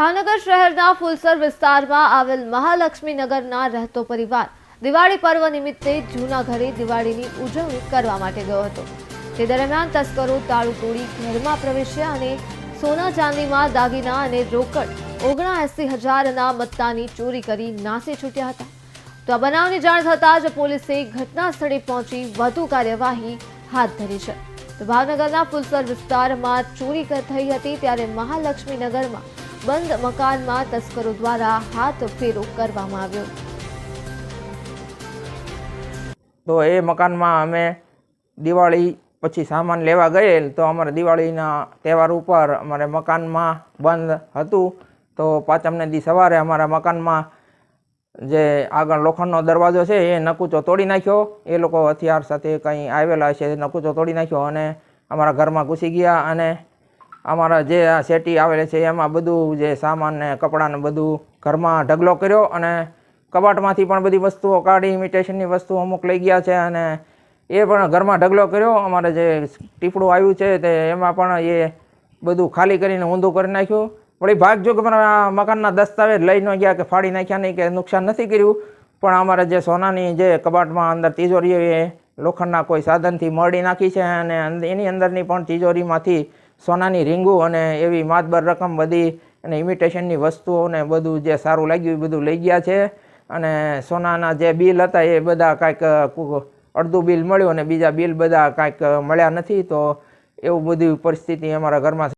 ભાવનગર શહેરના ફુલસર વિસ્તારમાં આવેલ મહાલક્ષ્મી નગરના રહેતો પરિવાર દિવાળી પર્વ નિમિત્તે જૂના ઘરે દિવાળીની ઉજવણી કરવા માટે ગયો હતો। તે દરમિયાન તસ્કરો તાળું તોડી ઘરમાં પ્રવેશ્યા અને સોના ચાંદીમાં દાગીના અને રોકડ 79,000ના મત્તાની ચોરી કરી નાસી છૂટ્યા હતા। તો આ બનાવની જાણ થતાં જ પોલીસે ઘટના સ્થળે પહોંચી વધુ કાર્યવાહી હાથ ધરી છે। તો ભાવનગરના ફુલસર વિસ્તારમાં ચોરી થઈ હતી ત્યારે મહાલક્ષ્મી નગરમાં બંધ મકાનમાં તસ્કરો દ્વારા હાથ ફેરો કરવામાં આવ્યો। તો એ મકાનમાં અમે દિવાળી પછી સામાન લેવા ગયેલ તો અમારે દિવાળીના તહેવાર ઉપર અમારે મકાનમાં બંધ હતું। તો પાંચમને દી સવારે અમારા મકાનમાં જે આગળ લોખંડનો દરવાજો છે એ નકુચો તોડી નાખ્યો। એ લોકો હથિયાર સાથે કંઈ આવેલા છે, નકુચો તોડી નાખ્યો અને અમારા ઘરમાં ઘૂસી ગયા અને અમારા જે આ શેટી આવેલી છે એમાં બધું જે સામાન ને કપડાં ને બધું ઘરમાં ઢગલો કર્યો અને કબાટમાંથી પણ બધી વસ્તુઓ કાઢી, ઇમિટેશનની વસ્તુઓ અમુક લઈ ગયા છે અને એ પણ ઘરમાં ઢગલો કર્યો। અમારે જે ટીપડું આવ્યું છે તે એમાં પણ એ બધું ખાલી કરીને ઊંધું કરી નાખ્યું। વળી ભાગજો કે મારા મકાનના દસ્તાવેજ લઈ ન ગયા કે ફાડી નાખ્યા નહીં કે નુકસાન નથી કર્યું, પણ અમારે જે સોનાની જે કબાટમાં અંદર તિજોરી એ લોખંડના કોઈ સાધનથી મરડી નાખી છે અને એની અંદરની પણ તિજોરીમાંથી સોનાની રીંગું અને એવી માતબર રકમ બધી અને ઇમિટેશનની વસ્તુઓ ને બધું જે સારું લાગ્યું એ બધું લઈ ગયા છે। અને સોનાના જે બિલ હતા એ બધા કાંઈક અડધું બિલ મળ્યું અને બીજા બિલ બધા કાંઈક મળ્યા નથી। તો એવું બધી પરિસ્થિતિ અમારા ઘરમાં